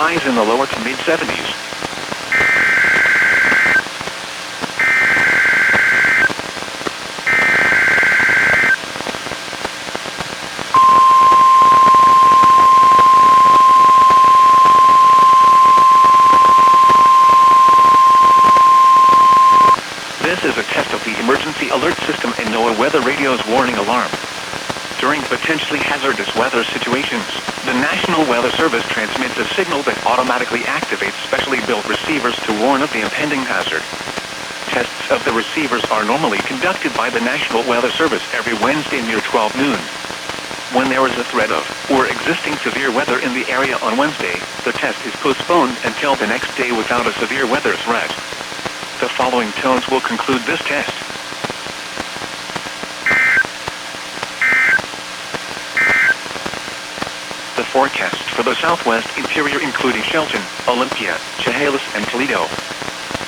highs in the lower to mid-70s. This is a test of the emergency alert system and NOAA weather radio's warning alarm. During potentially hazardous weather situations, the National Weather Service transmits a signal that automatically activates specially built receivers to warn of the impending hazard. Tests of the receivers are normally conducted by the National Weather Service every Wednesday near 12 noon. When there is a threat of, or existing severe weather in the area on Wednesday, the test is postponed until the next day without a severe weather threat. The following tones will conclude this test. The forecast for the southwest interior including Shelton, Olympia, Chehalis and Toledo.